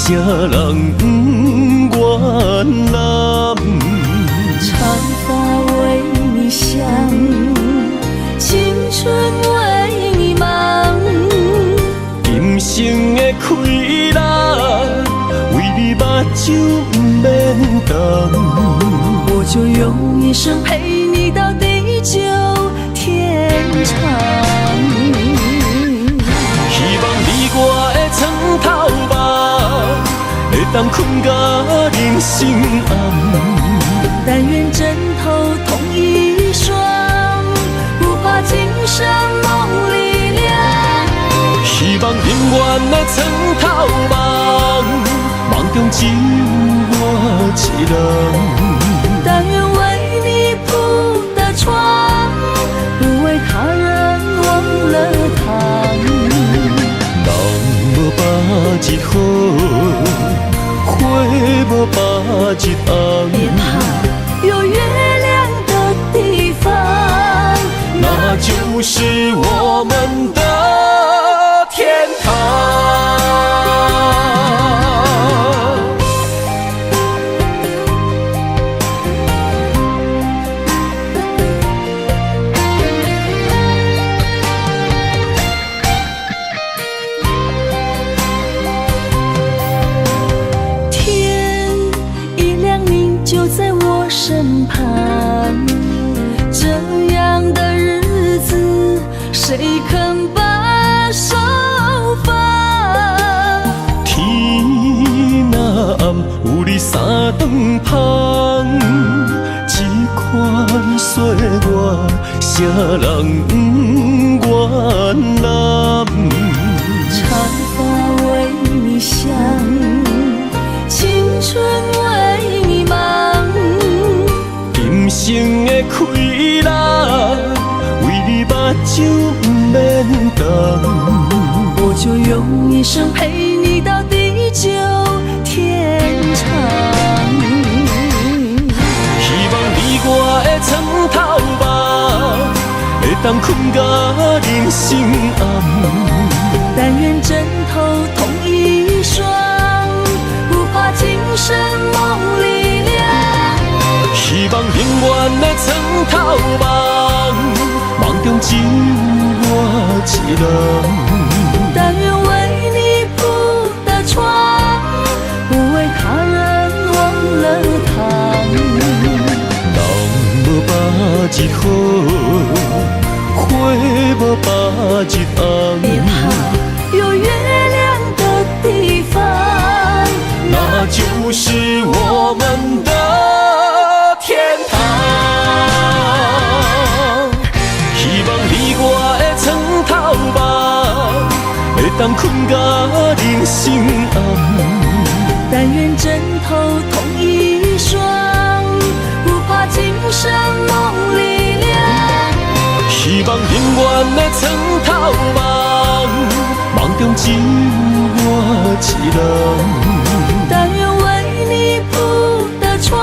啥人不原谅？长发为你香，青春为你忙。今生的快乐，为你目睭不免干。我就用一生陪你到地久天长。希望你我的床头梦，会当困甲人心暗。但愿枕头同一双，不怕今生梦里凉。希望永远的床头梦，梦中只有我一人。但愿为你铺的床，不为他人忘了躺。人无百日好，花无百日红。别怕有月亮的地方，那就是我们的天堂。天一亮你就在我身旁，这样的日子谁肯把手放？天若暗，有你三顿香，这款岁月，啥人不原谅？长发为你香，青春为你忙。今生的快乐，为你目睭不免干。我就用一生陪你到地久天长。希望你我的床头梦，会当困甲人心暗。但愿枕头同一双，不怕今生梦里凉。希望永远的床头梦，梦中只有我一人。但愿为你铺的床，不为他人忘了躺。人无百日好，花无百日红。别怕有月亮的地方，那就是我们的天堂。希望你我的床头梦，会当困甲人心暗。但愿枕头同一双，不怕今生梦里凉。希望永远的床头梦，梦中只有我一人。但愿为你铺的床，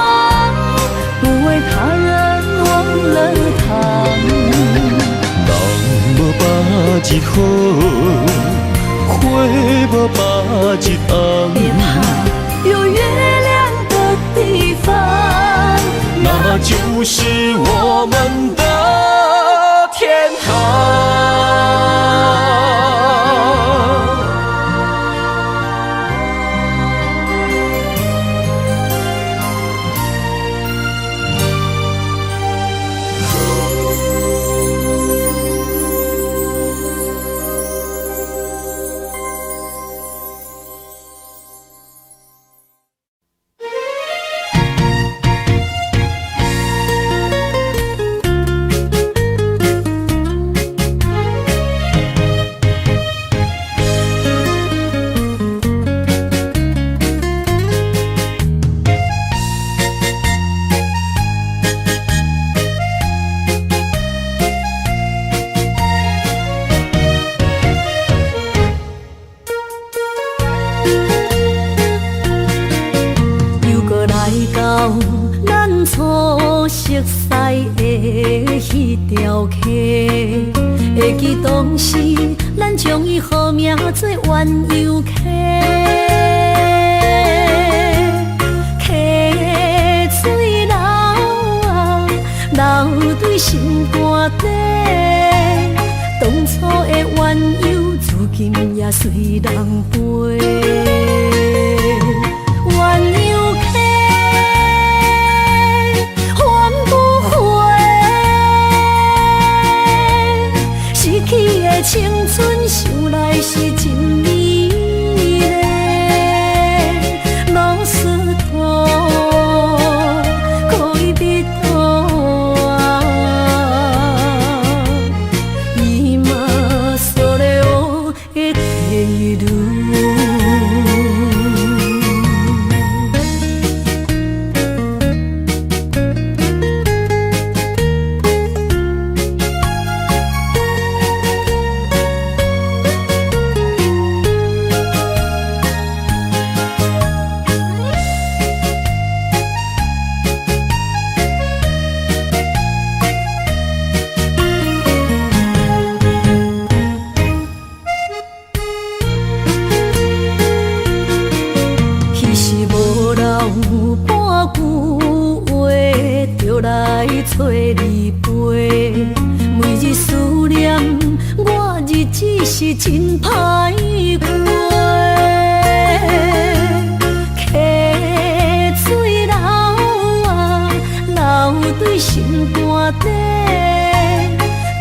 不为他人忘了躺。人无百日好，花无百日红。别怕有月亮的地方，那就是我们的天堂。熟悉的迄条溪，会记当时咱将伊号名做鸳鸯溪。心肝底。当初的缘由，如今也随人飞。鸳鸯客，还不回。失去的青春，想来是真美丽。老师徒，可以别途啊，伊嘛所了的地路。来找你陪，每日思念，我日子是真歹过。溪水流啊，流对心肝底。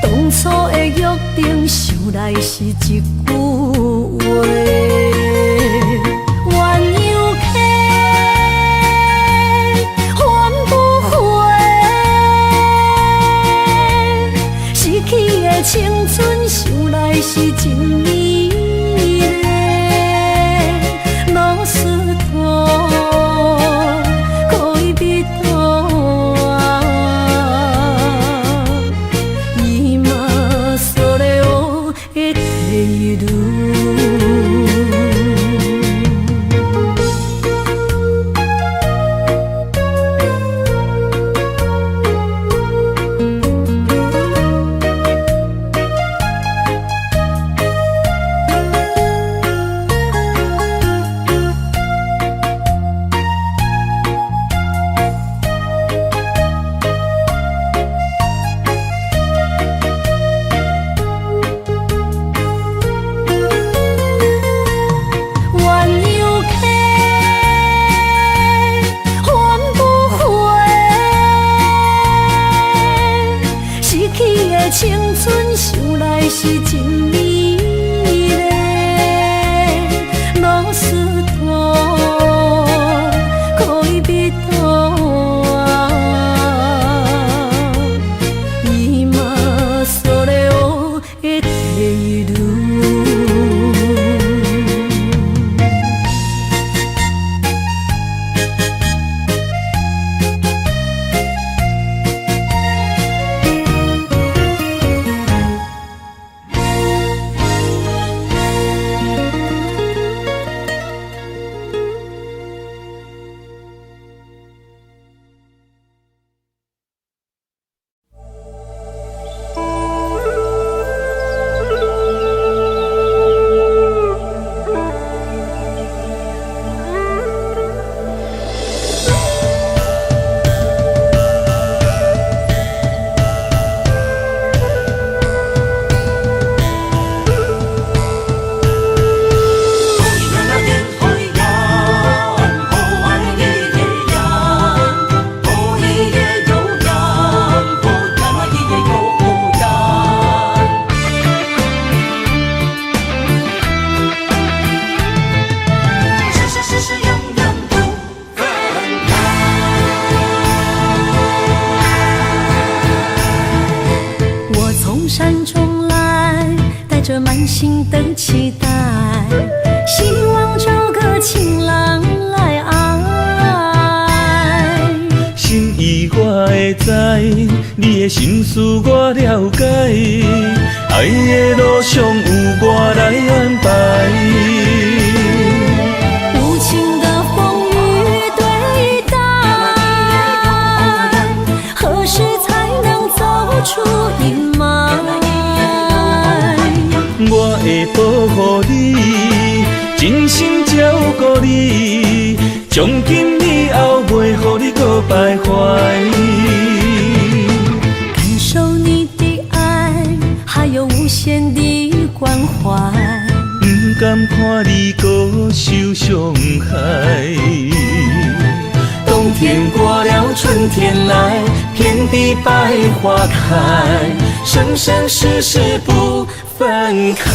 当初的约定，想来是一句话。青春想来是真美丽，老师徒可以别途啊，伊嘛所了的地路。青春想来是真美丽，老师徒可以别途啊，伊嘛所了的地路。山中来，带着满心的期待，希望找个情郎来爱。心意我会知，你的心思我了解，爱的路上有我来安排。无情的风雨对待，何时才能走出阴霾？我会保护你，真心照顾你，从今以后袂予你搁徘徊。感受怀。不甘看你搁受伤害。冬天过了，春天来，遍地百花开，生生世世不分开。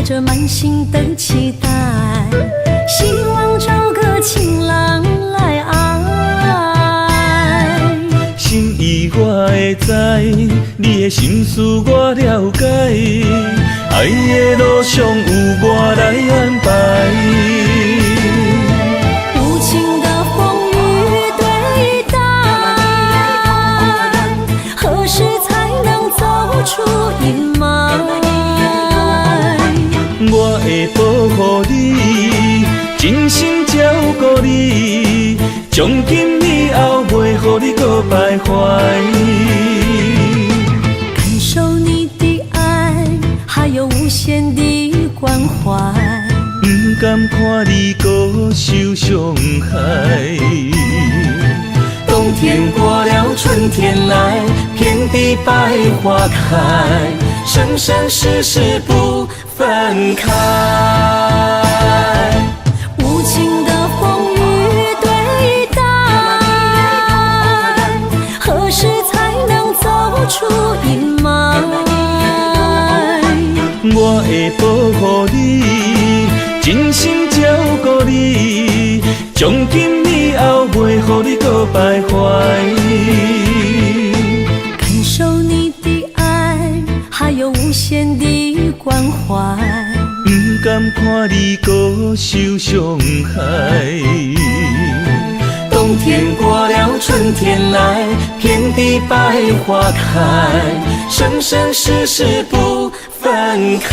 着满心的期待，希望找个情郎来爱。心意我会知，你的心思我了解，爱的路上有我来安排。无情的风雨对待，何时才能走出阴霾？我会保护你，真心照顾你，从今以后袂予你搁徘徊。感受你的爱，还有无限的关怀。不甘看你搁受伤害。冬天过了，春天来，遍地百花开，生生世世不分开。无情的风雨对待，何时才能走出阴霾？我会保护你，真心照顾你，从今以后袂予你搁徘徊。感受你的爱，还有无限的关怀。不甘看你搁受伤害。冬天过了，春天来，遍地百花开，生生世世不分开。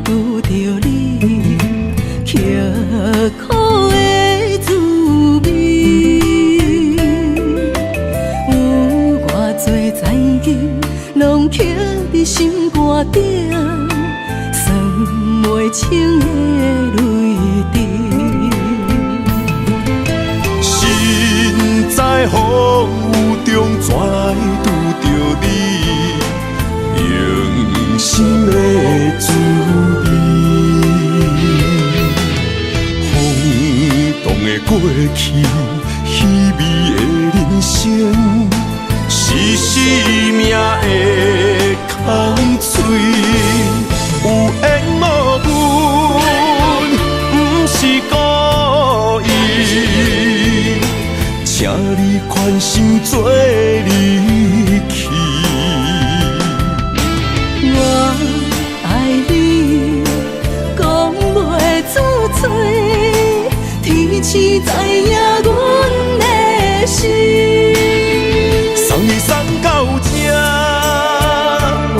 拄着你，刻苦的滋味，有偌多知己，拢刻伫心肝顶，算袂清的泪滴。身在风雨中，怎来拄着你？用心的滋味，轰动的过去，稀微的人生，是生命的空嘴，有缘无分，不是故意，请你宽心做离去。我爱你，讲袂出嘴，天赐知影阮的心。送你送到这，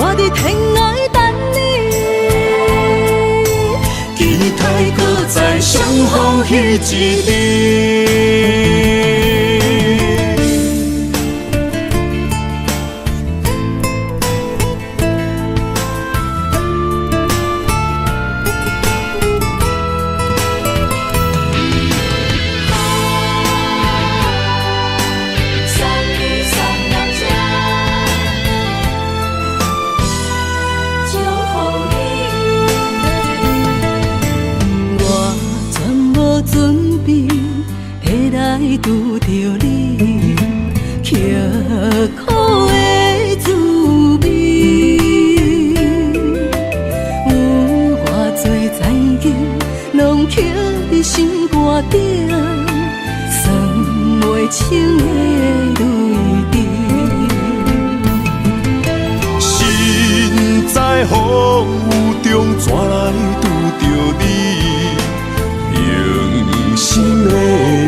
我伫天涯等你，期待搁再相逢彼一日。送你送到拄着你，刻苦的滋味。有偌多灾境，拢刻在心肝顶，算袂清的泪滴。心在风雨中，怎来拄着你？用心的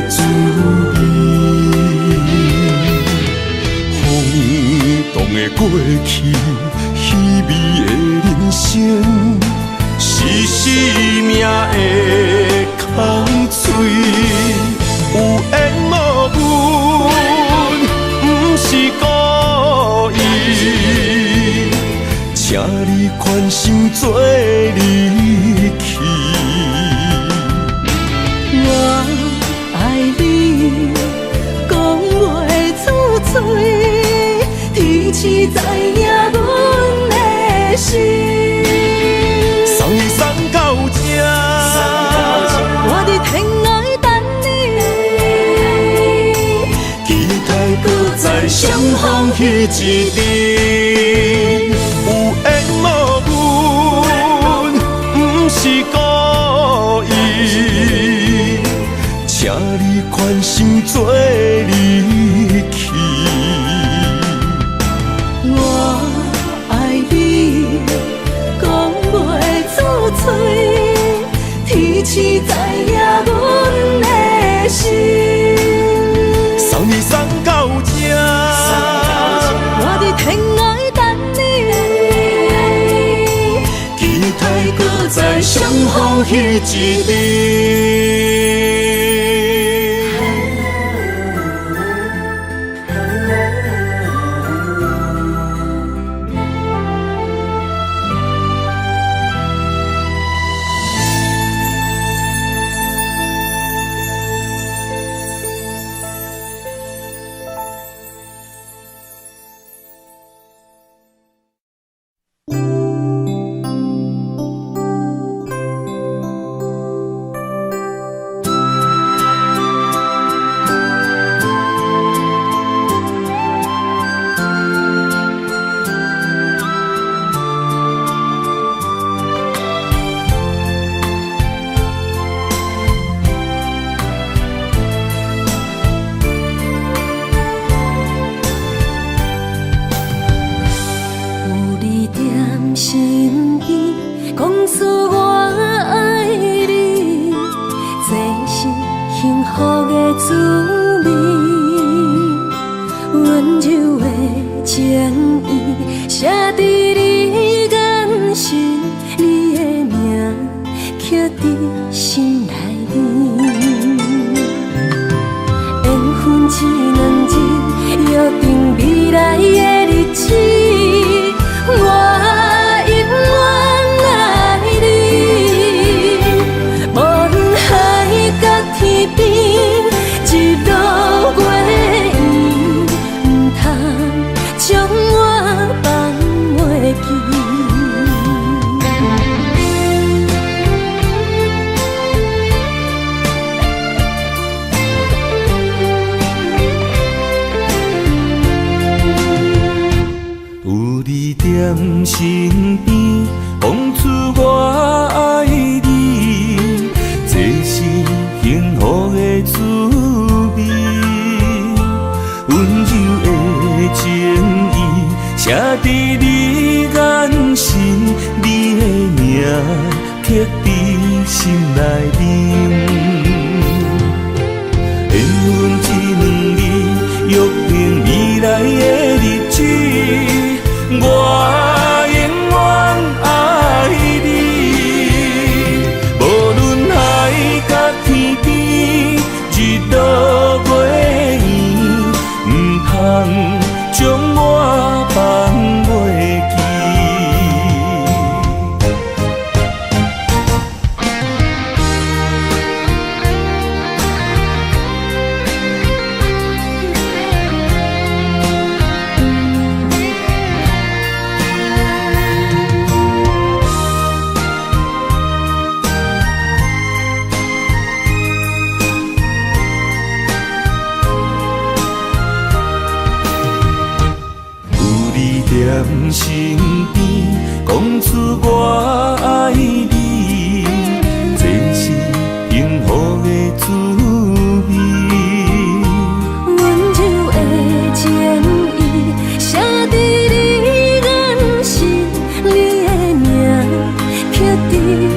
滋味，风动的过去，稀微的人生，是生命的空嘴，有缘无分，不是故意，请你宽心做离去。我爱你，讲袂出嘴，天赐知影阮的心。送你送到这，我伫天涯等你，期待搁再相逢彼一日。有缘无分，不是故意，请你宽心做离去。我爱你，讲袂出嘴，天赐知影阮的心。送你送到这，我伫天涯等你，期待搁再相逢彼一日。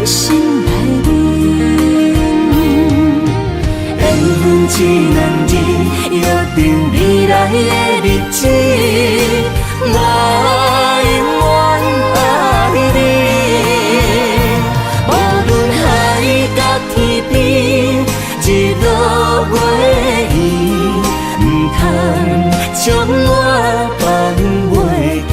心内面。缘分只两字，约定未来的日子，我永远爱你。无论海角天边，日落月圆，唔通将我放袂记。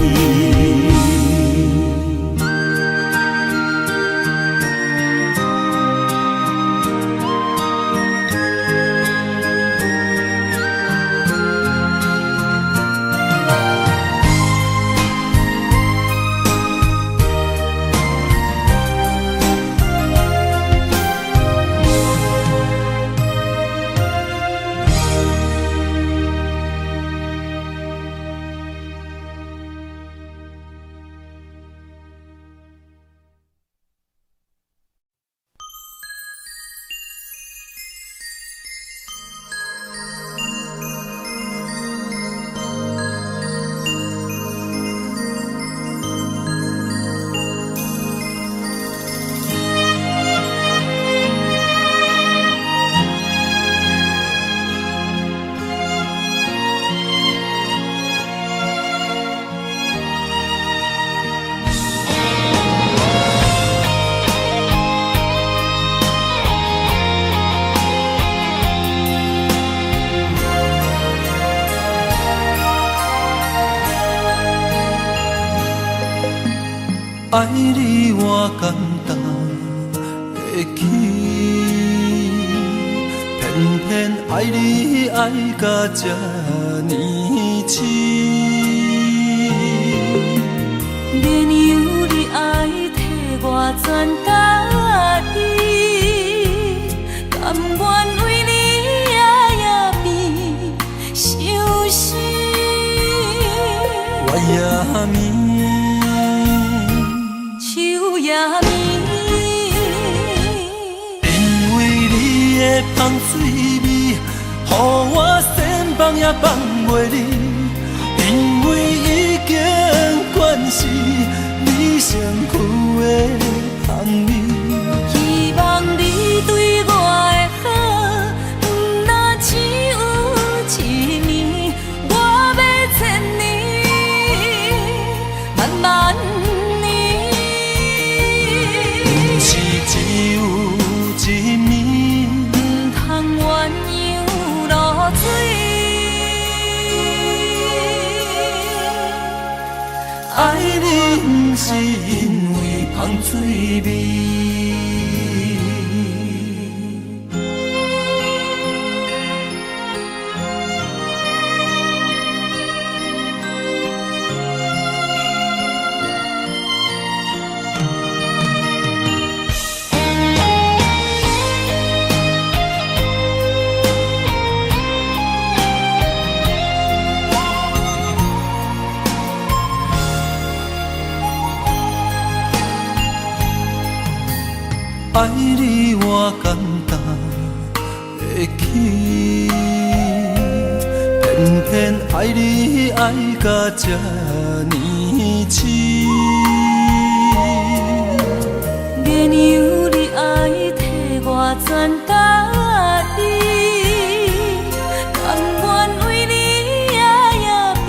爱你我简单会起，偏偏爱你爱到这呢深。免由你爱替我全家己，甘愿为你夜夜变伤心。我也眠。因为你的香水味，予我先放也放袂离。因为已经惯是你身躯的香味。希望你对我的好，不若只有一年，我要千年，慢慢。只有一暝，唔通鸳鸯落水。爱你不是因为香水味。爱你我简单会起，偏偏爱你爱到这呢深。免由你爱替我全家己，甘愿为你夜夜变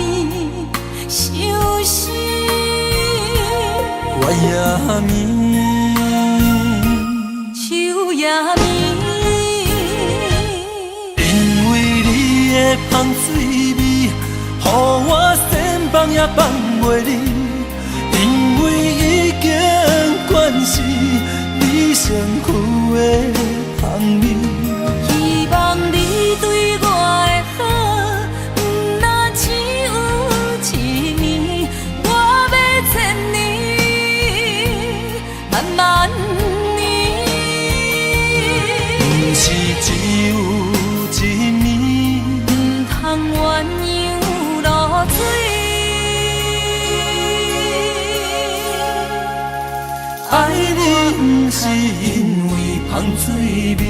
伤心。我也眠。因为你的香水味，予我先放也放袂离。因为已经惯是你身躯的香味。希望你对我的好，不若只有一年，我要千年，慢慢。是只有一暝，唔通鸳鸯落水。爱你不是因为香水味。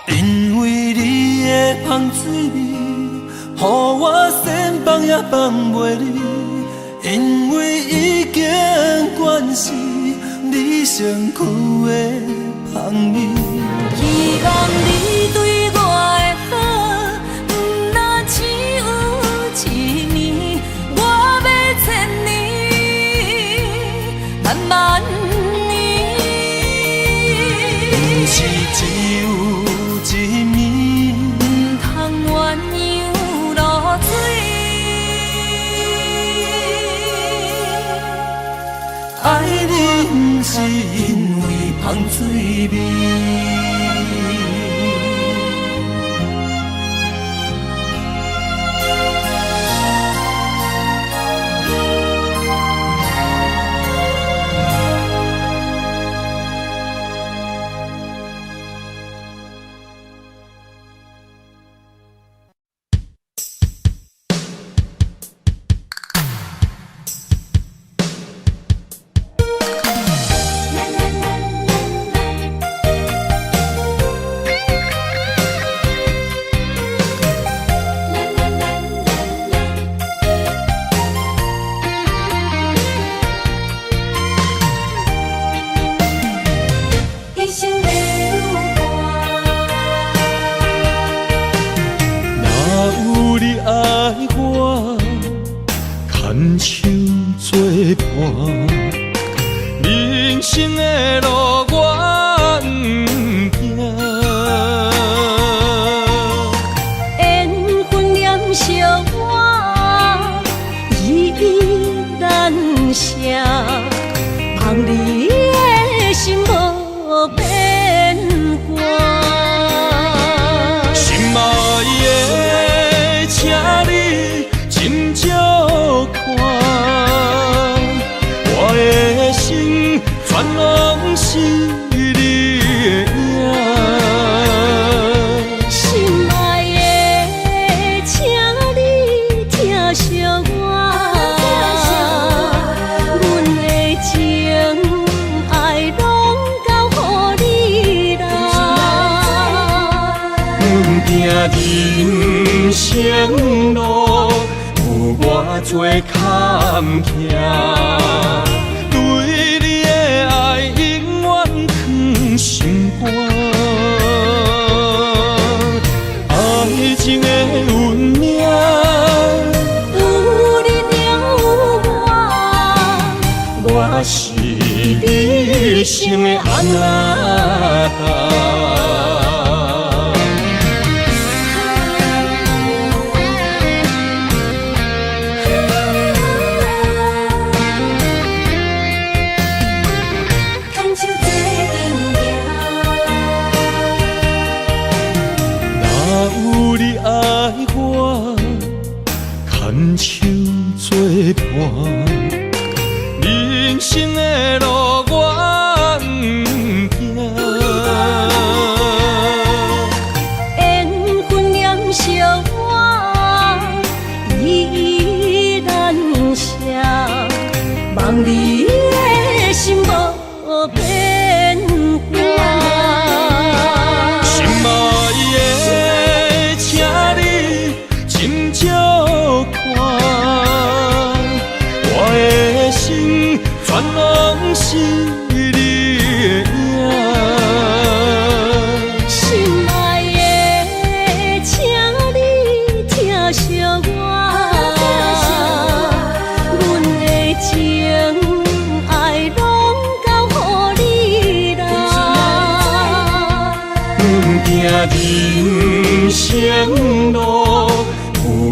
因为你的香水味，予我先放也放袂离。因为已经惯是你上苦的香味。希望你对我的好，不若只有一年，我要千年，万万年。不是只有一面，唔通鸳鸯落水。爱你不是因为香水味。牵手作伴，人生的路我不行。缘分念惜我，依依难舍，望你的心无变卦。心爱的，请你斟酌看，我的心全拢是你的影。心爱的，请你疼惜我，阮的情爱拢交予你啦。阮行人生路。我做坎坷，对你的爱永远藏心肝。爱情的运命，有你有我，我是你生的安娜。牵手作伴，人生的路我不行。缘分念惜我，依依难舍，望你的心无变卦。心爱的，请你斟酌看，我的心全拢是你的影。心爱的，请你疼惜我，阮的情爱拢交予你啦。阮行人生路。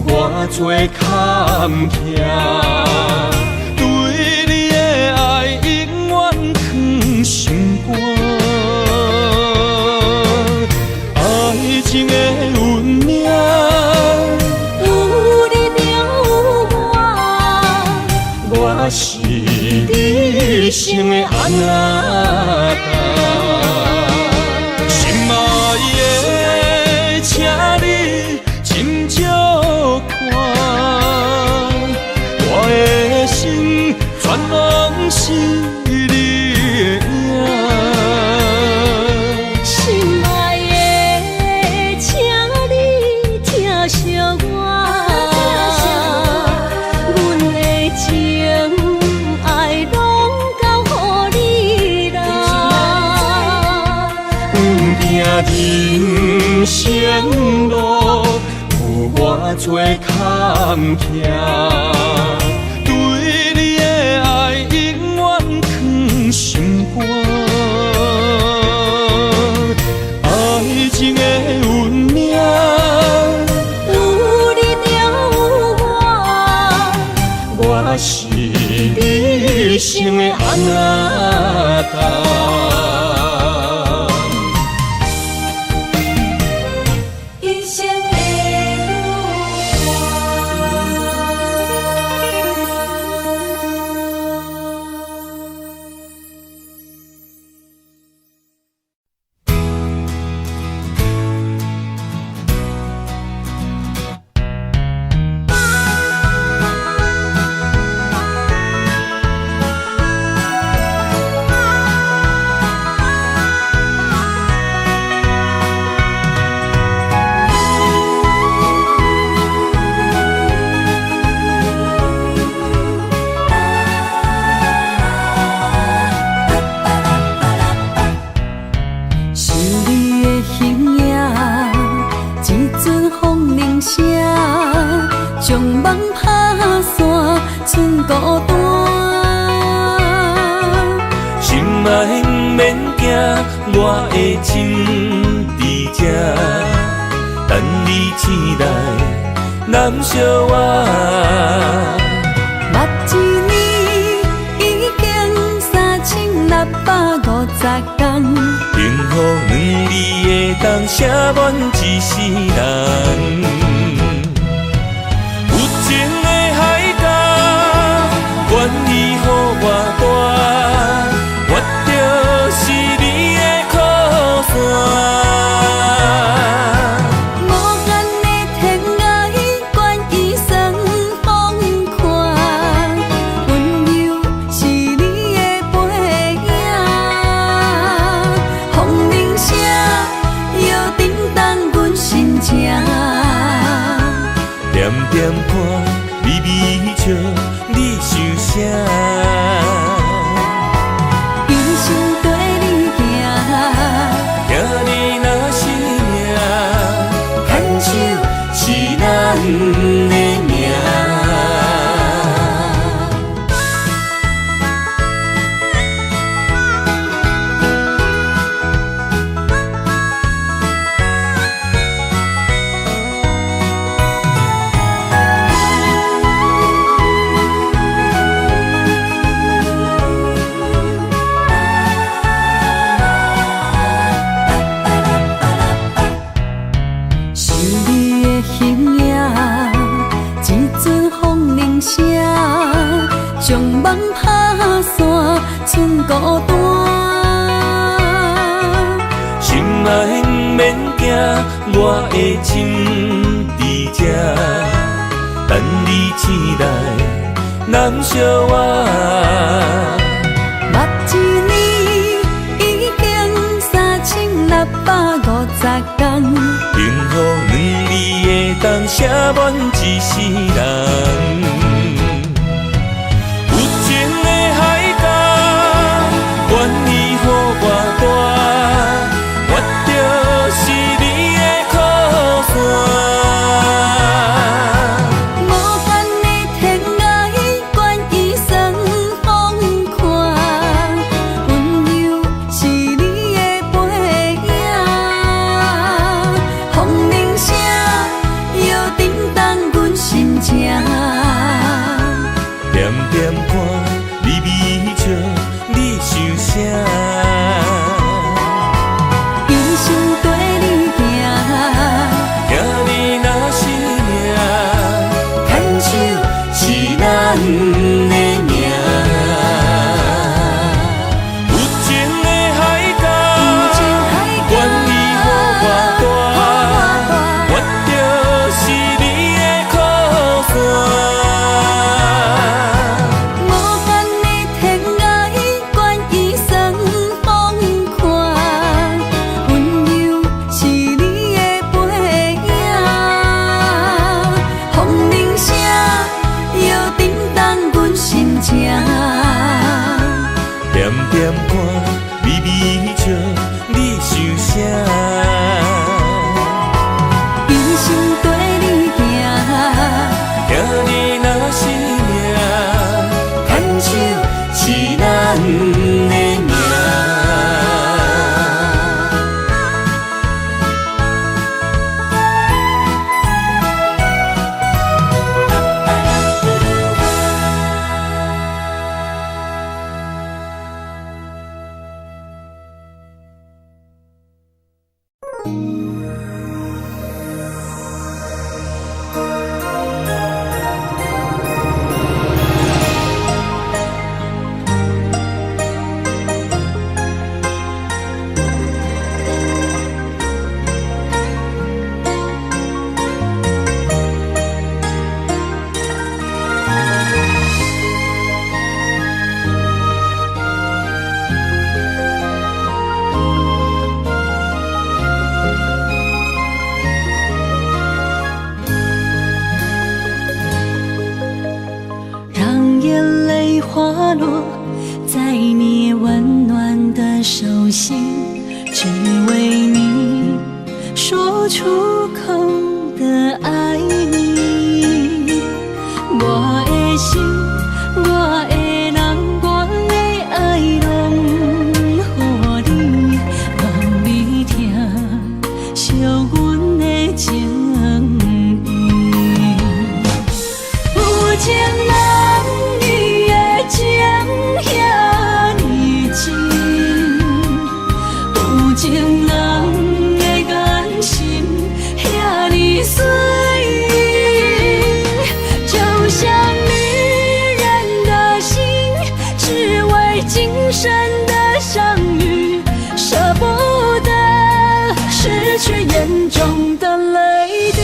我做坎坷，对你的爱永远藏心肝。爱情的运命，有你有我，我是你生的安娜。心爱的，请你斟酌看，我的心全拢是你的影。心爱的，请你疼惜我，阮的情人生路有偌多坎坷，对你的爱永远藏心肝。爱情的运命，有你有我，我是你生的阿达。一生的将梦拍散，剩孤单。心爱不免惊，我的心伫这，等你醒来，难相我。目一年已经3650天，幸福两字的当写满一世人。情的海角，愿意予我大，我就是你的靠山。无限的天涯，愿意算风看，温柔是你的背影，风铃声摇叮当阮心情。点点看，微微笑，你想啥？一生跟你行，行你若是命，牵手是咱的命。将梦拍散，剩孤单。心爱不免惊，我的心伫这，等你醒来，难相我。目一年已经3650天，幸福两字的当写满一世人。愿意予我大，我就是你的靠山。无限的天涯，愿意算风看，温柔是你的背影，风铃声摇叮当阮心情。点点看，微微笑，你想啥？一生跟你行，行你若是命，牵手是咱的命。有情的海角，愿意予我大，我就是你的靠山。风铃声摇叮当。的名。让眼泪滑落在你温暖的手心，只为你说出口的爱你。我的心，我的人，我的爱拢予你，望你听惜阮的情意。有情人你的情遐尼真，有情人的眼神遐尼水，就像女人的心，只为今生的相遇，舍不得失去眼中的泪滴。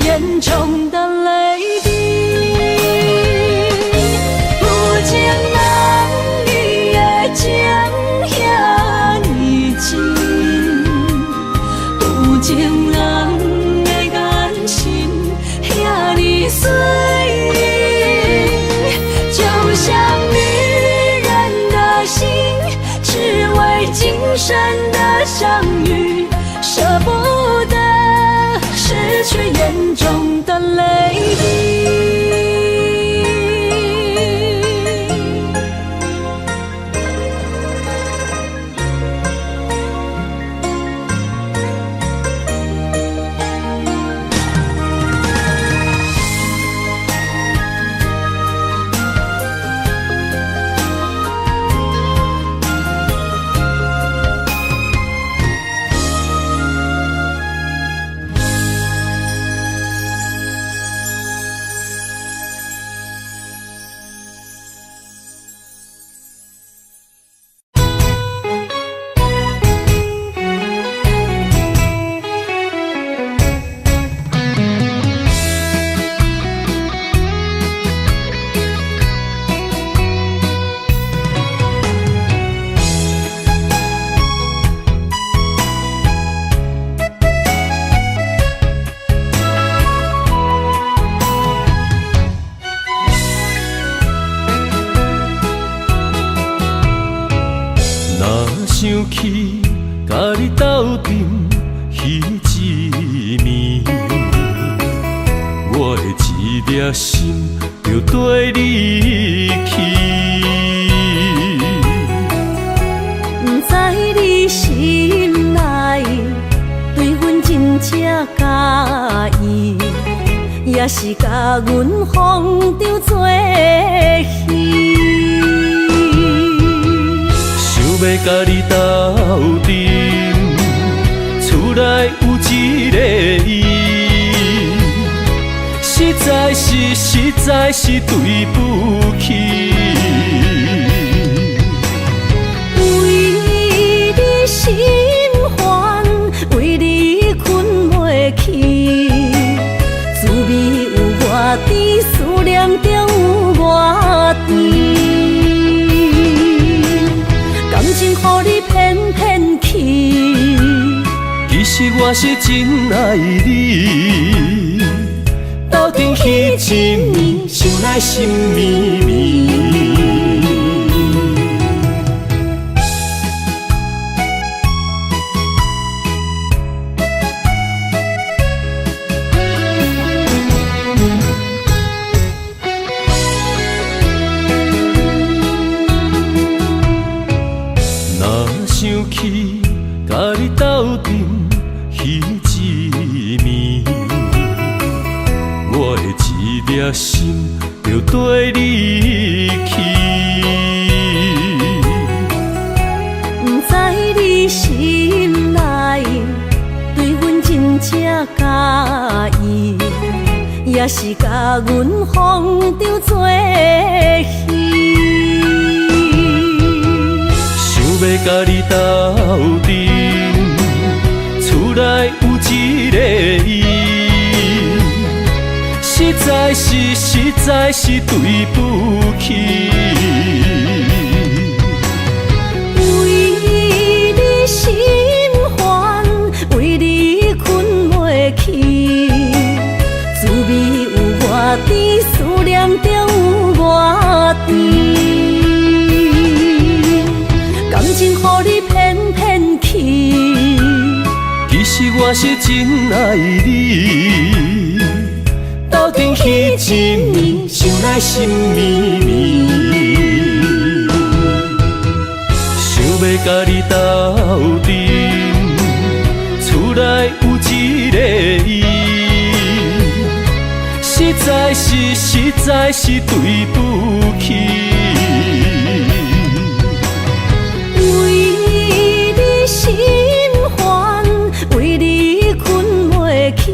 眼中的泪滴，有情人你的情遐尼真，有情人的眼神遐尼水，就像女人的心，只为今生的相遇，舍不得失去眼中的泪滴。想起，甲你斗阵彼一暝，我的一粒心就跟你去。不知你心内对阮真正介意，也是甲阮放着做戏。想要甲你斗阵，厝内有一个伊，实在是对不起。为你心烦，为你困袂去，滋味有偌甜，思念就有偌甜。感情予你骗骗去，其实我是真爱你，斗阵彼一暝，想来心绵绵。想起甲你斗阵彼一暝，我的一粒心就跟你去。不知你心内对阮真正介意，也是甲阮放着做戏。要甲你斗阵，厝内有一个伊，实在是对不起。为你心烦，为你困袂去，滋味有偌甜，思念就有偌甜。感情予你骗骗去，其实我是真爱你，斗阵彼一暝，想来心绵绵。想要甲你斗阵，厝内有一个伊，实在是对不起。心烦，为你困袂去，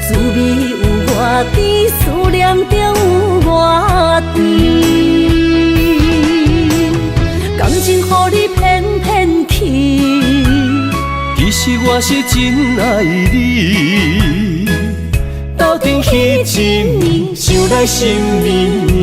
滋味有偌甜，思念就有偌甜。感情予你骗骗去，其实我是真爱你，斗阵彼一暝，想来心绵绵。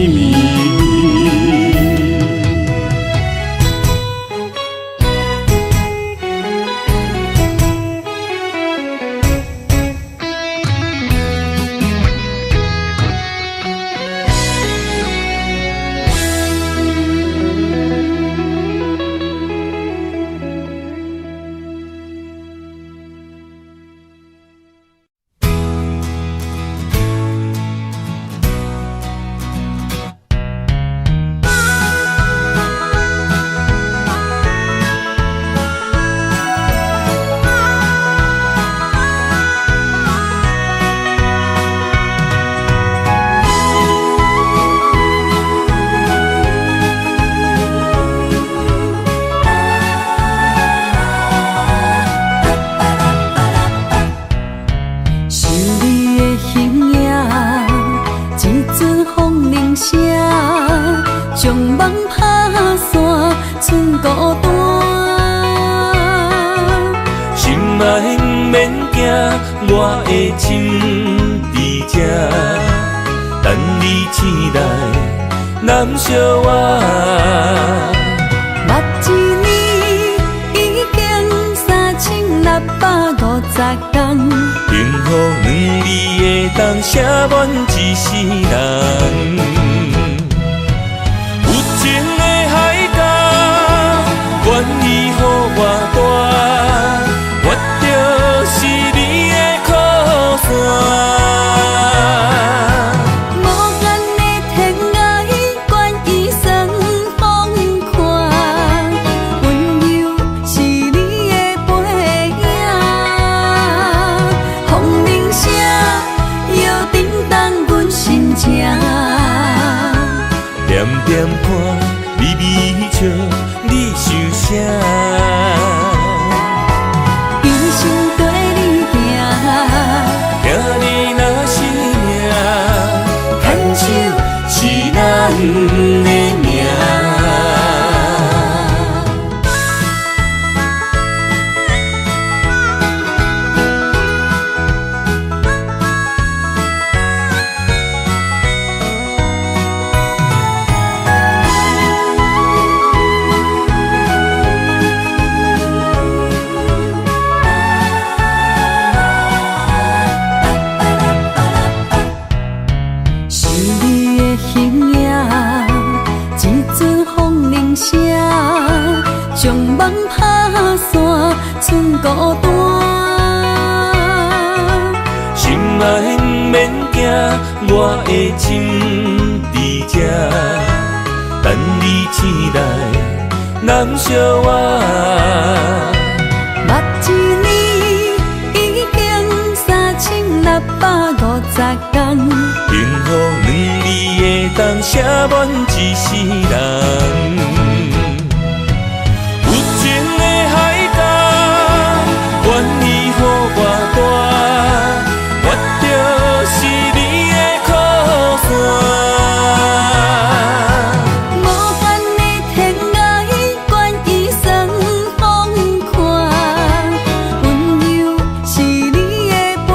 我的心伫这，等你醒来，难相我。目一年已经3650天，幸福两字的当写满一世人。有情的海角，愿意予我。剩孤单。心爱不免惊，我的心伫这，等你醒来难相我。目一年已经3650天，幸福两字会当写满一世人。有情的海角，愿意予我大，我就是你的靠山。无间的天涯，愿意算风看，温柔是你的背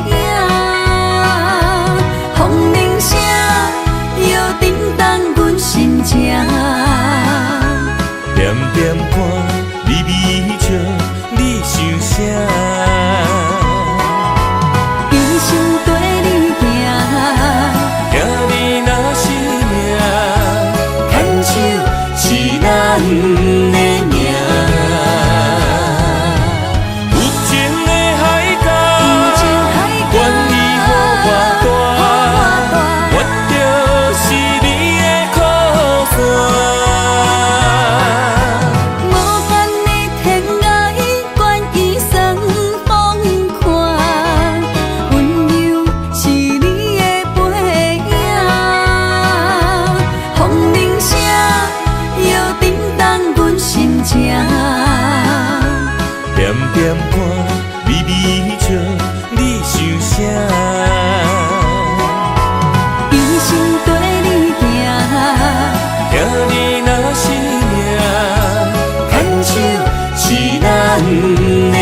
影。风铃声摇叮当阮心情，点点看，微微笑，你想啥？一生跟你行，行你若是命，牵手是咱的命。有情的海角，愿意予我大，我就是你的靠山。无间的天涯，愿意算风看，温柔是你的背影。风铃声摇叮当阮心情，点点看，微微笑，你想啥？一生跟你行，行你若是命，牵手是咱的命。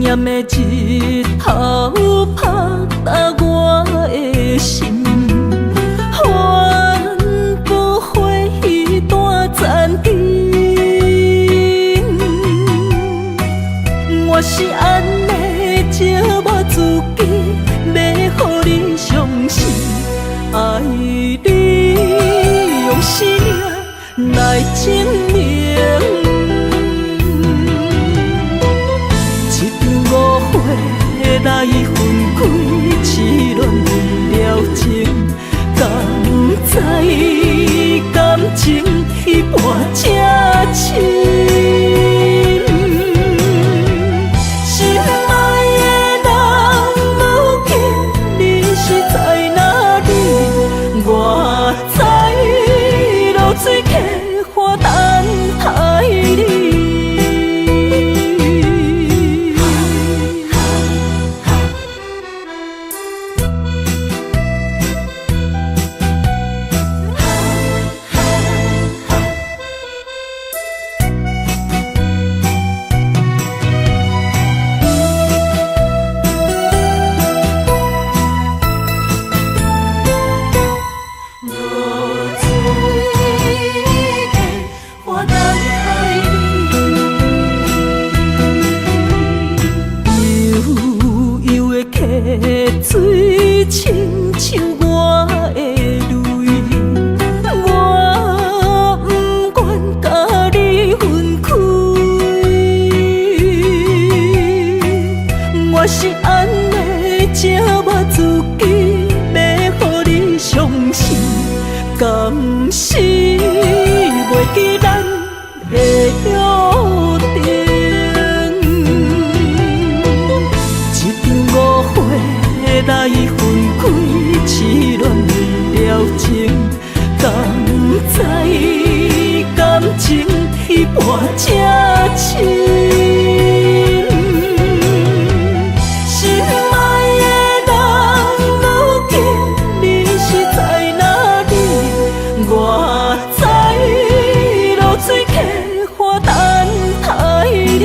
暗的日头拍打我的心，帆布花一段残影。我是安尼寂寞自己，要予你相信，爱你用生命来证明。来分开，痴恋为了情，敢知感情一半才深。心爱的人，如今你是在哪里？我在落水溪花等待你。水亲像我的泪，我不愿甲你分开。我是安尼寂寞自己，要予你相信，敢是袂记咱的约定。一场半才深。心爱的人，如今你是在哪里？我知落水客花等待你。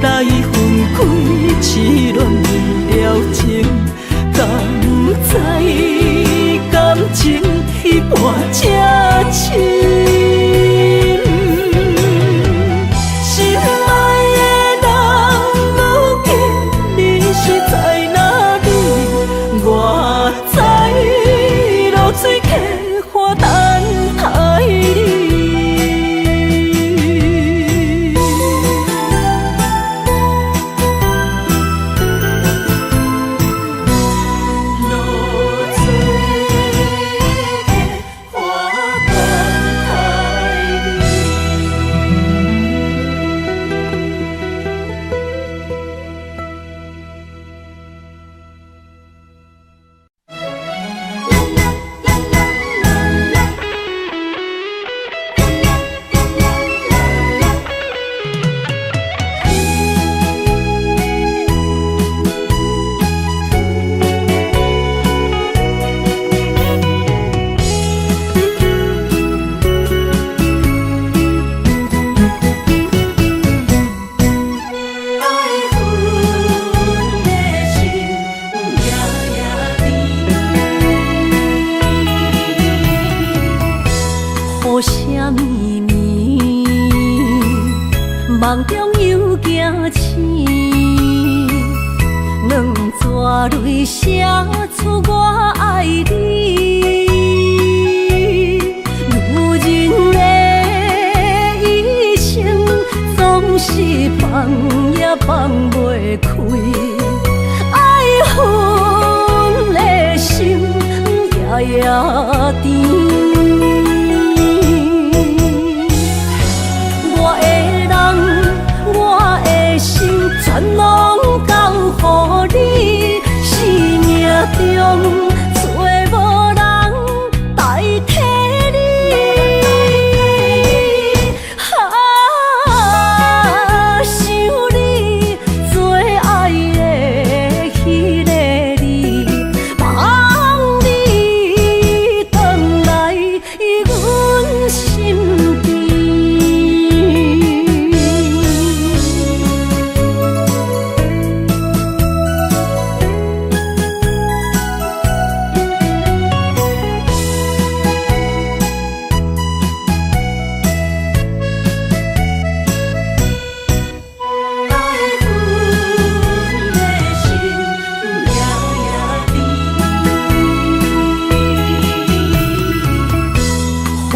来分开，痴恋为了情，敢知感情一半才深。心爱的人，如今你是在哪里？我知落水客花等待你。梦中又惊醒，两撮泪写出我爱你。女人的一生总是放也放袂开，爱恨的心夜夜甜。全拢交予你，生命中找无人代替你。想你最爱的迄个你，望你回来阮身边。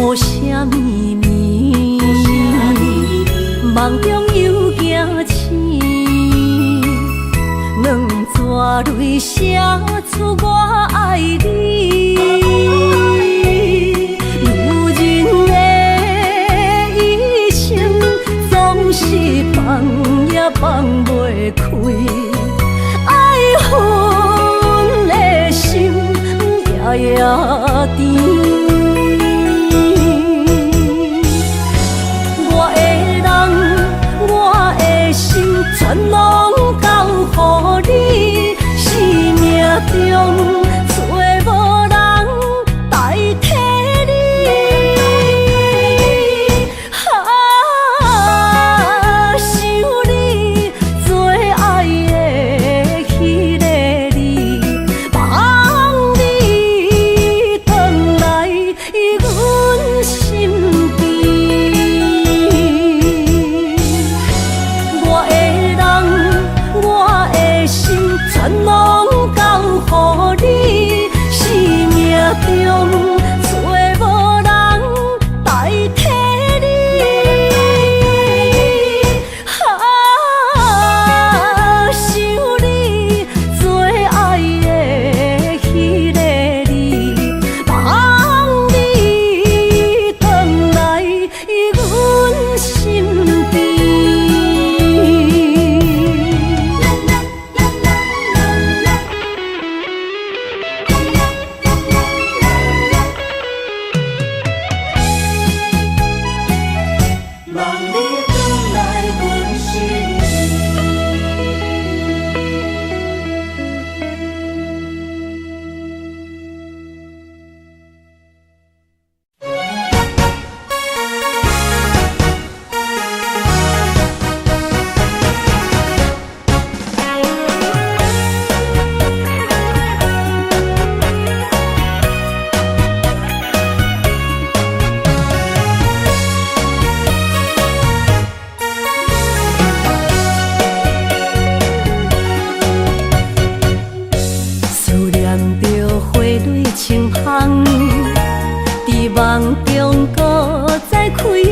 雨声绵绵，梦中又惊醒，两撮泪写出我爱你。女人的一生总是放也放袂开，爱恨的心夜夜甜。全拢交予你，生命中找无人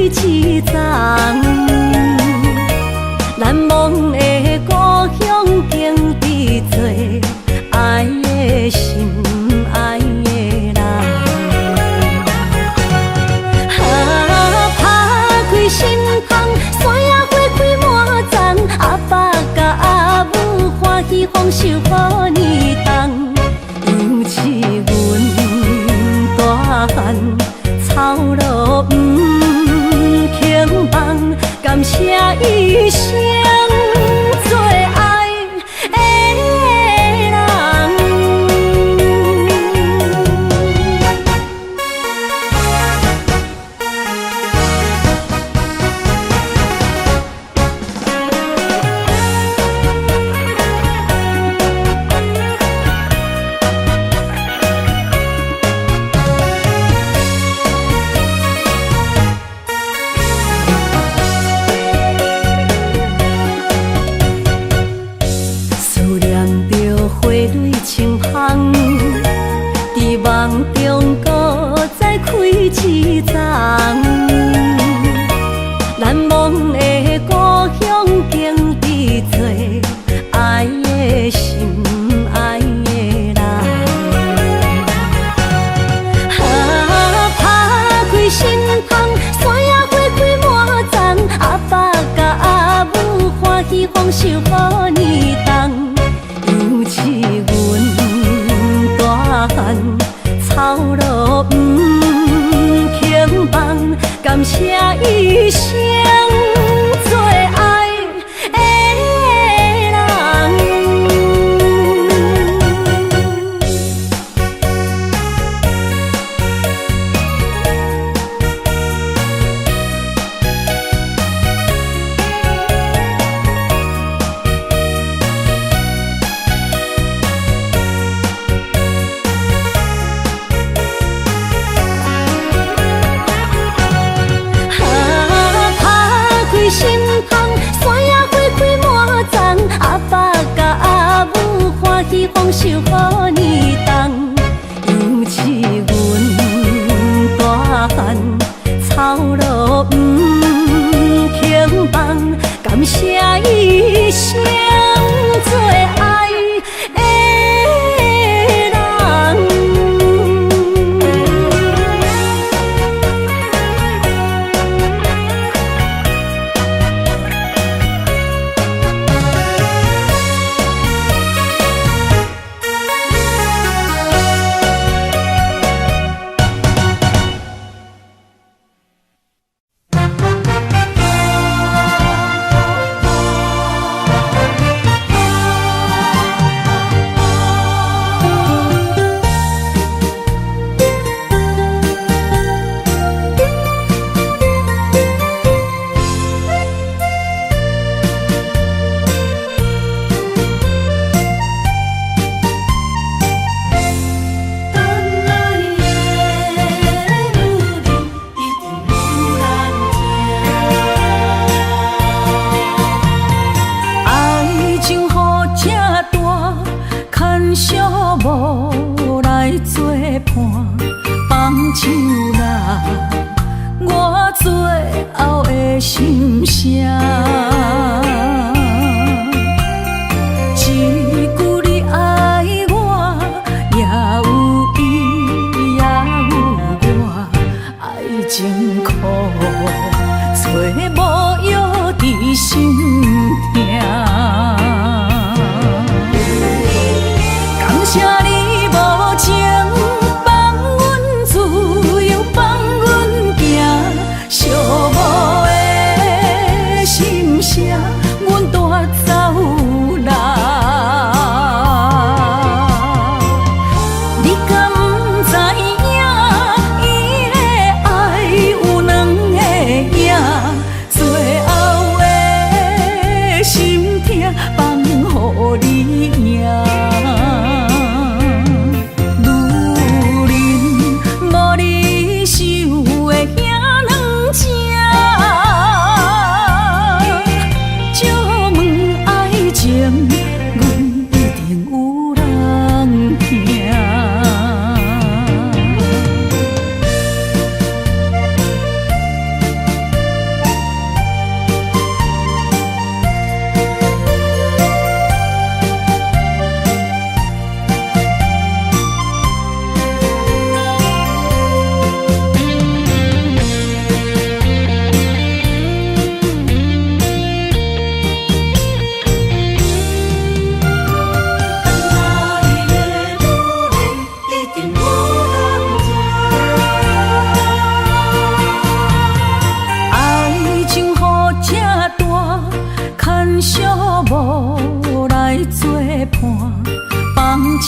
一丛。难忘的故乡，经历做爱的心，爱的人。打开心窗，山野花开满丛，阿爸甲阿母欢喜丰收好年冬，尤其阮大汉操劳不轻放，感谢一生做爱的人。思念着花蕊清香，伫梦中搁再开一丛。难忘的故乡，经历做爱的心，爱的人。打开心窗，山野花开满丛，阿爸甲阿母欢喜丰收好年冬，尤其阮大汉操劳不轻放，感谢一生做爱的人。心窗，山野花开满丛，阿爸甲阿母欢喜丰收好年冬，尤其阮大汉操劳不轻放，感谢一生做爱的人。无来作伴，放手啦，我最后的心声。一句你爱我，也有伊，也有我，爱情苦，找无药伫心痛。感谢你无情放阮自由，放阮行，寂寞的心声，阮带走啦。你敢不知影，伊的爱有两个影，最后的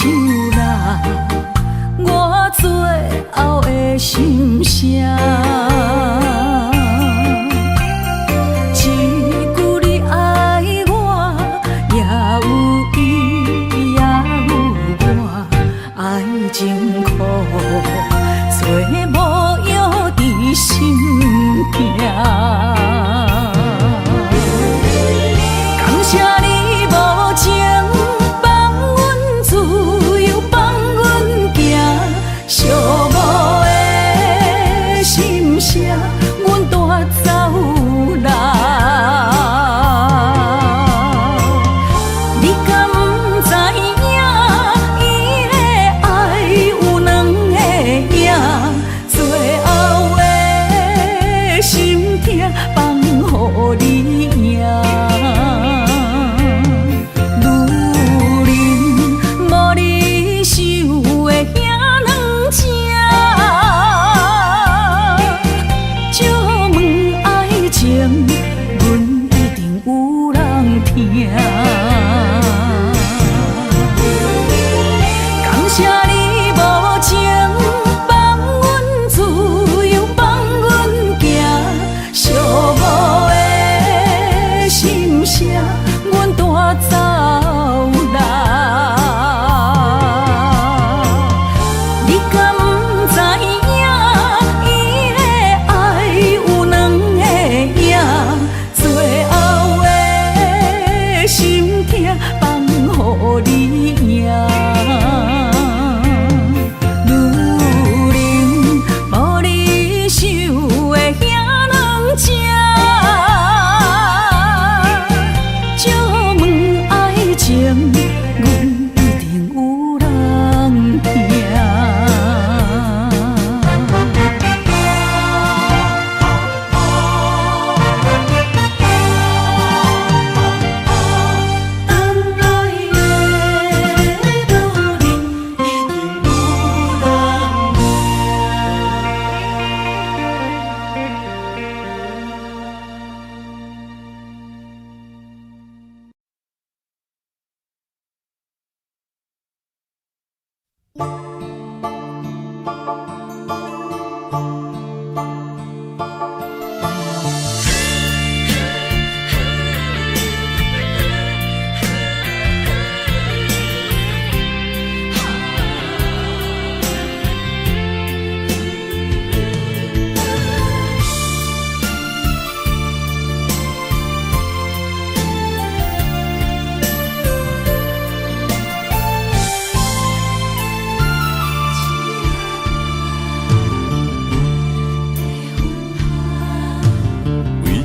唱啦，我最后的心声。一句你爱我，也有伊也有我，爱情苦，做无药伫心痛。感谢你无情放阮自由，放阮行，寂寞的心声，阮带走啦。你敢不知影，伊的爱有两个影，最后的心痛放予你赢。感谢你无情放阮自由，放阮行，寂寞的心声，阮带走啦。你敢不知影，伊的爱有两个影，最后的心痛放予你赢。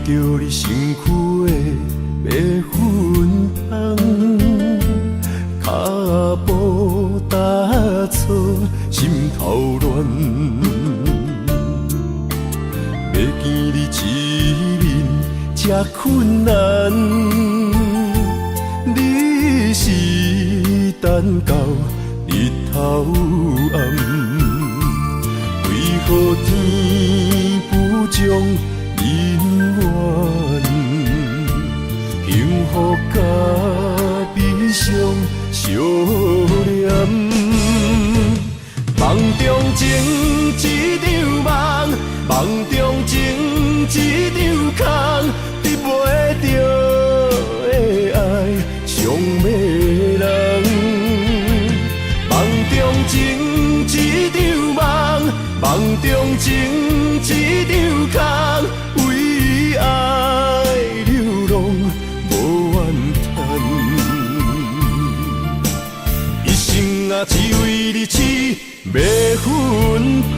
着你身躯的白粉红，脚步踏错，心头乱。要见你一面这困难，你是等到日头暗，为何天不将人怨，幸福甲悲伤相连。梦中情一场梦，梦中情一场空，得袂着的爱上迷人。梦中情一场梦，梦中情一场空，为爱流浪无怨叹，一生啊只为你痴白粉香。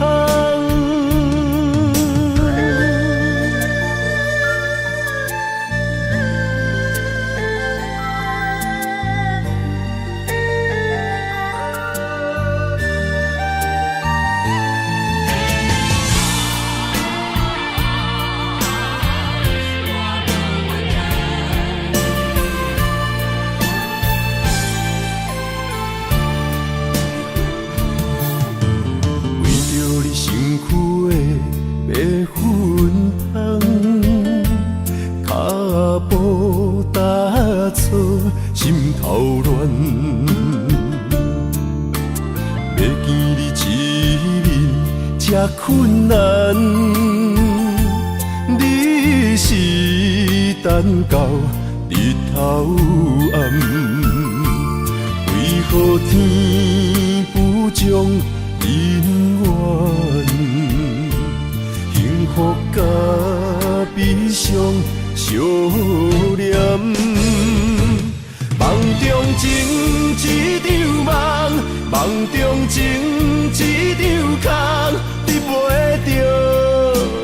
困难，你是等到日头暗，为何天不将人怨？幸福甲悲伤相连，梦中情一场梦，梦中情一场空，你袂着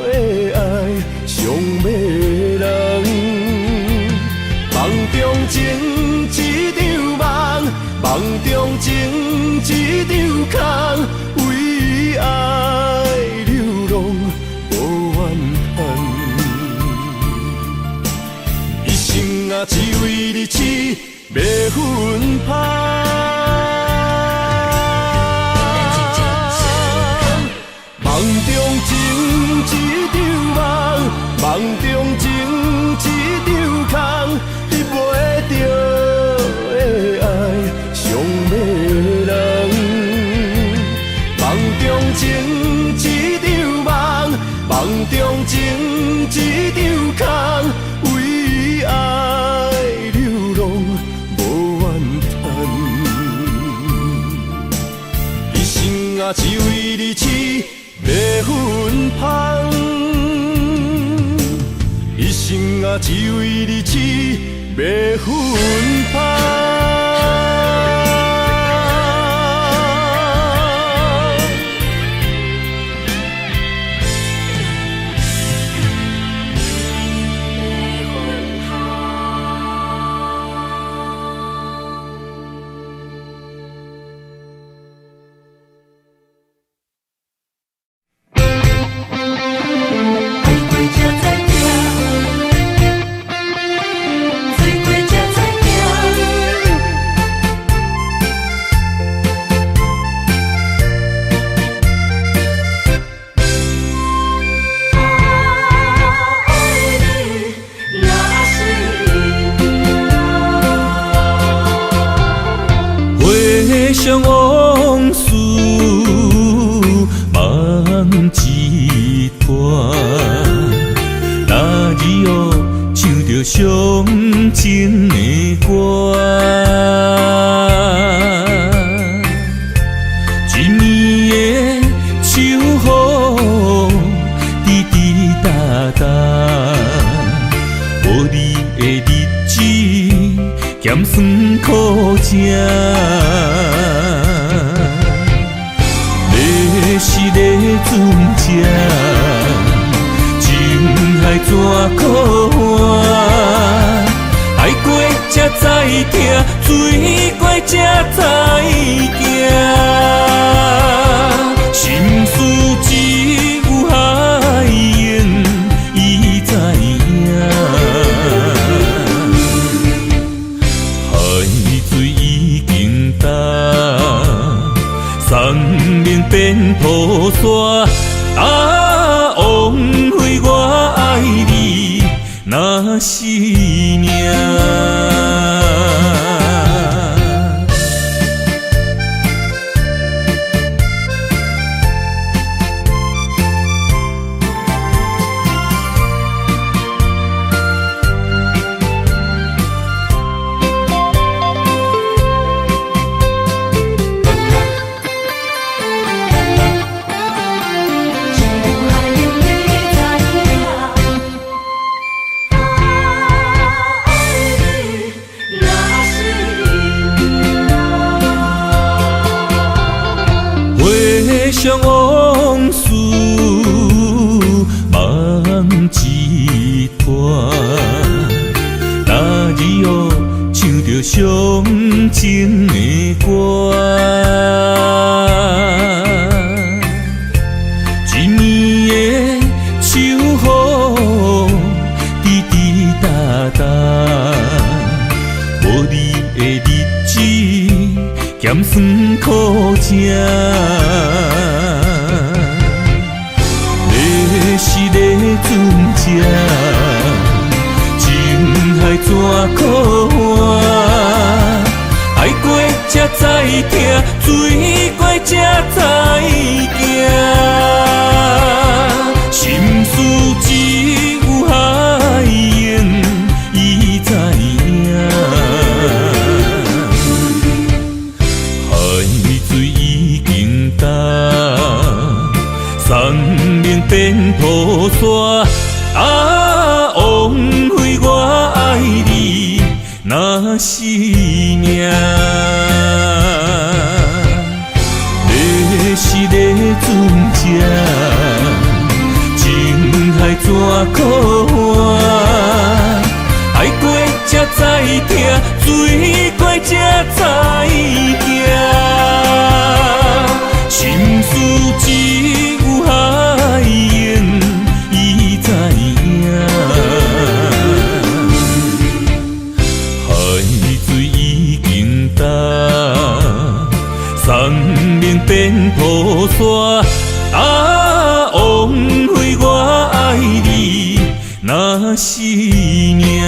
的爱上迷人。梦中情一场梦，梦中情一场空，为爱流浪无怨叹。一生啊，只为你痴，要分香。梦中情一场梦，梦中情一场空，你袂着的爱上迷人。梦中情一场梦，梦中情一场空，为爱流浪无怨叹。一生啊，只为你痴，要分香。一生啊，只为你痴，要分香。想往事梦一段，那日后唱着伤情的歌，一暝的秋雨滴滴答答，无你的日子咸酸苦吃。是个船只，情海怎可换？爱过才知疼，水过才知行。心事只有海涌，伊知影。海水已经干。生命变雨伞，枉费我爱你那是命。想往事梦一段，那日后唱着伤情的歌，一暝的秋雨滴滴答答，无你的日子咸酸苦吃。是个船只，情海怎可换？爱过才知疼，水过才知行。是命。你是咧船只，情海怎可换？爱过才知疼，水过才知行。心事只有海燕伊知影。海水已经干，山明变雨伞。枉费我爱你，若是命。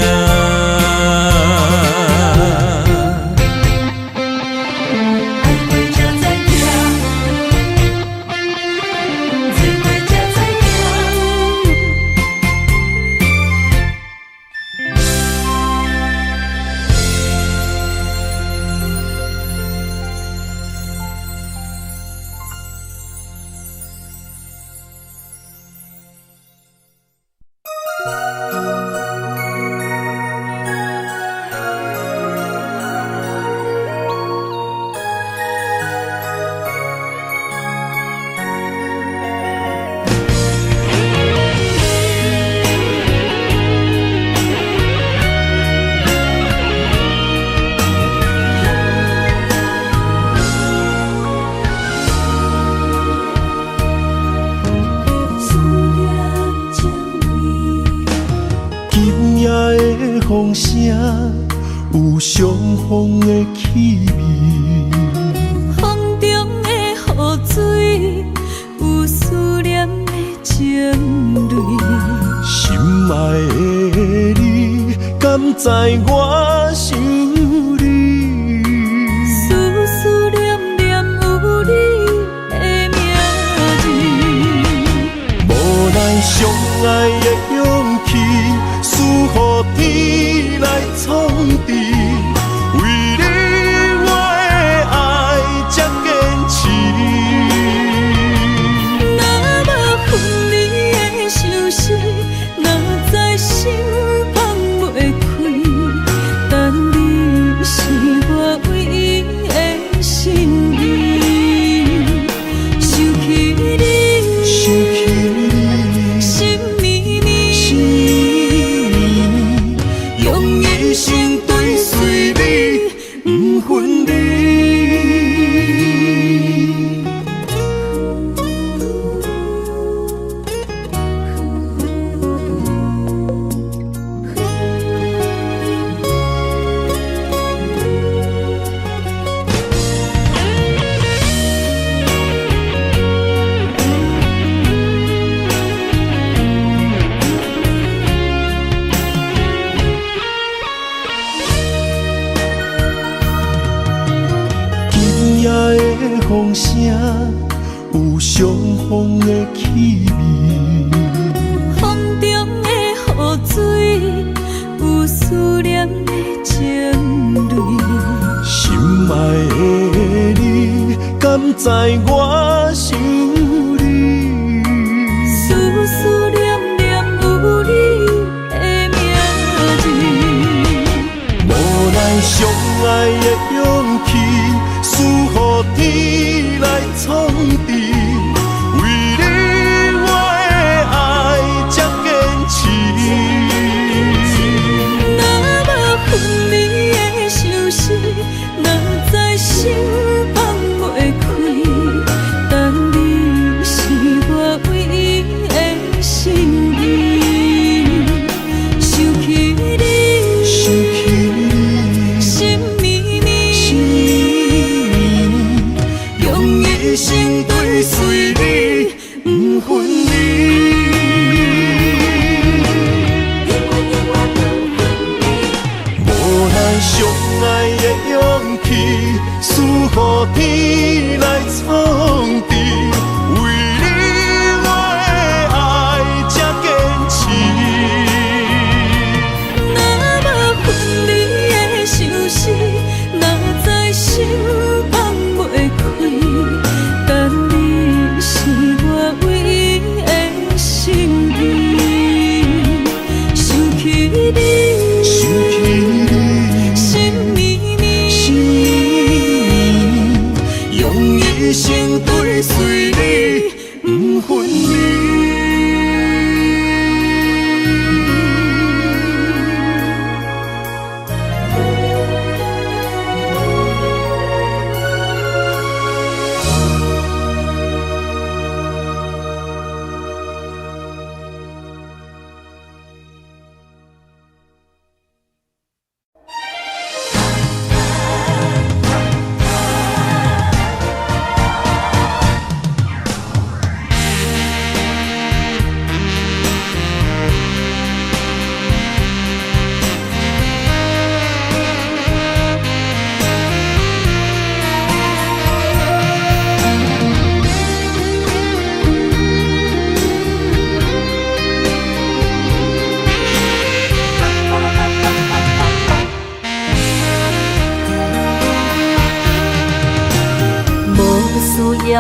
风声有相逢的气味，风中的雨水有思念的情泪。心爱的你，敢知我想你？思思念念有你的名字，无咱相爱的勇气，赐予天来创治。为你我的爱才坚持。若无分离的相思，若在心放袂开。但你是我唯一的心意，想起你，心绵绵，用一生追随你，不分离。风声有相逢的气味，风中的雨水有思念的情泪。心爱的你，敢知我想你？思思念念有你的名字，无咱相爱的勇气，赐予天来创治。为你我的爱才坚持。若无分离的相思，若在心放袂开。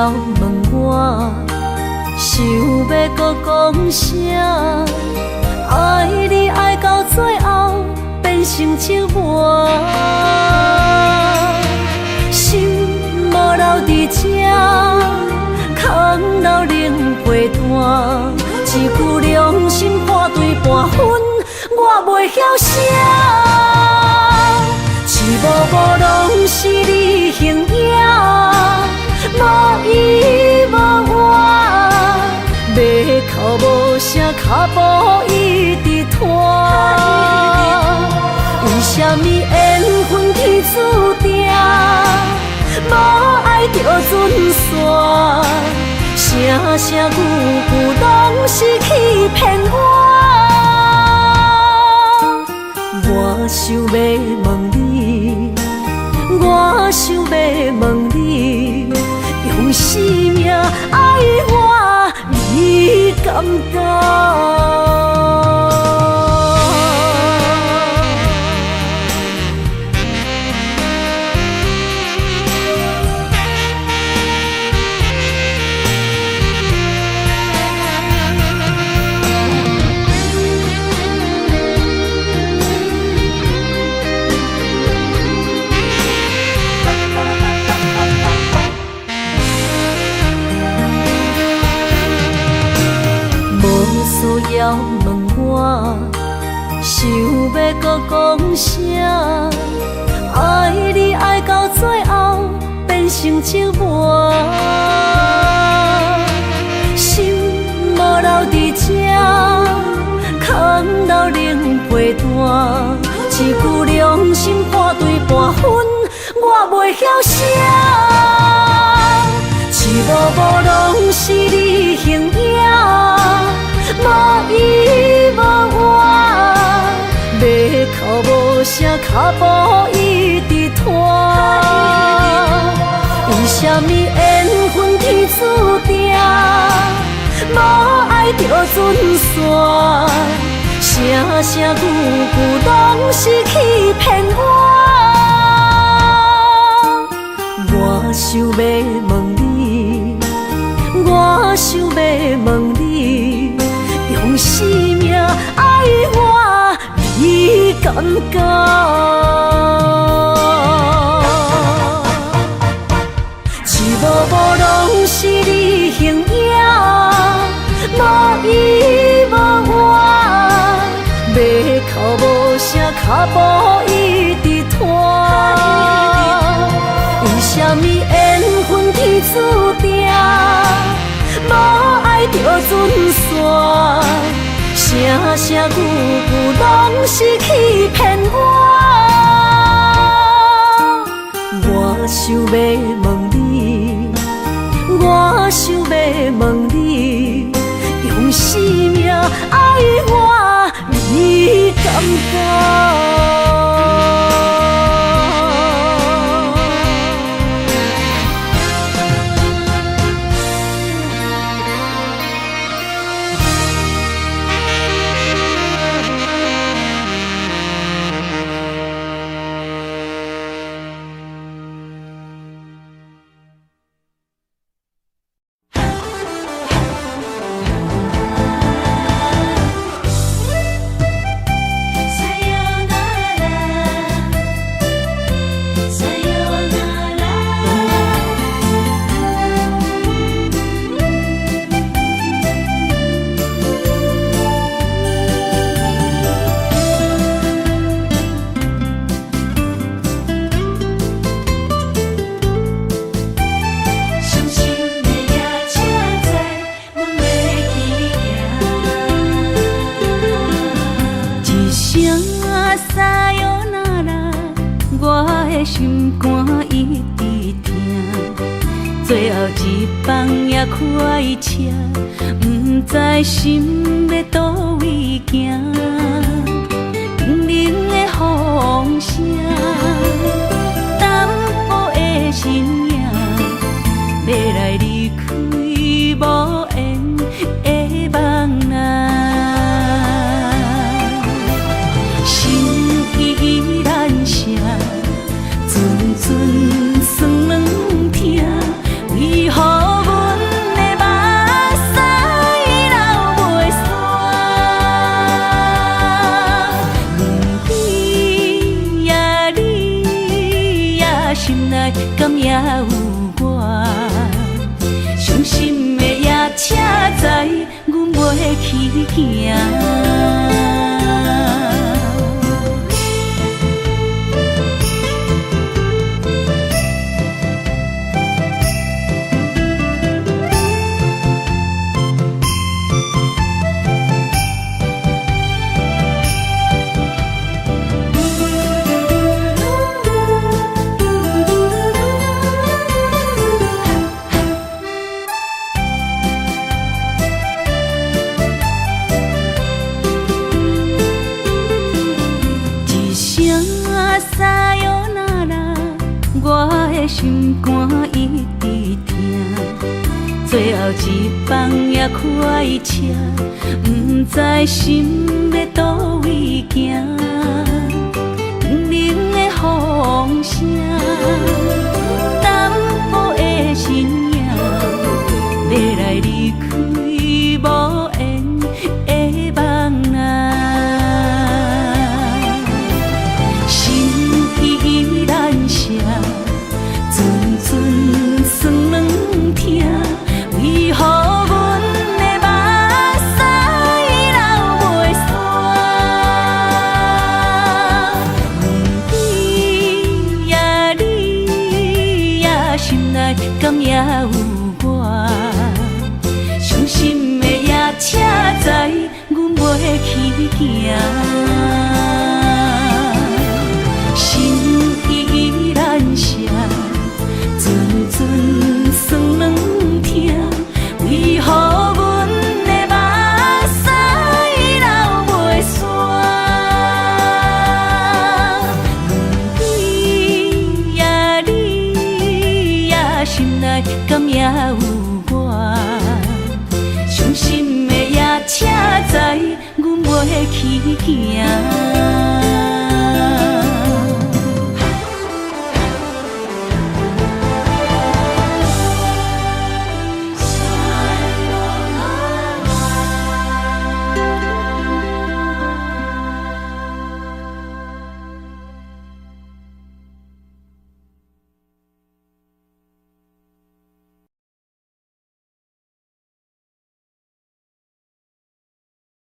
要问我，想要搁讲啥？爱你爱到最后变成寂寞，心无留伫这，空留冷陪伴。一句良心半对半分，我袂晓写。一幕幕拢是你形影，无依无我，马口无声，脚步一直拖。为什么缘分天注定，无爱就准线？声声句句拢是欺骗我。我想要问你，我想要问你，用生命爱我，你敢敢？要问我，想要搁讲啥？爱你爱到最后变成寂寞，心无留伫这，空留冷陪伴。一句良心半对半分，我袂晓写。一幕幕拢是你形影，无依无我，马口无声，脚步一直拖。为什么缘分天注定，无爱就准线？声声句句拢是欺骗我。我想要问你，我想要问你，用生命爱我，你敢敢？一幕幕拢是你形影，无依无我，马口无声，脚步一直拖。为什么缘分天注定，无爱就准线？声声句句拢是欺骗我。我想要问你，我想要问你，用生命爱我，你敢敢？心肝一直疼，最后一放也开车，不知心要倒位行。冷冷的风声，淡薄的身影，要来离开无缘的梦啊，心依然声。阵阵酸软疼，为何也有我，伤心的夜车载，阮袂去行。心肝一直疼，最后一放也开车，不知心要倒位行。冷冷的风声，淡薄的身影，要来离开无缘的梦啊，心依然舍。阵酸软疼，为何阮的目屎流袂煞？你呀你呀，心内敢也有我？伤心的夜车载，阮袂去行。心依然舍。阵阵酸软疼，为何阮的目屎流袂煞？你呀你呀，心内敢也有我？伤心的夜车载，阮袂去行。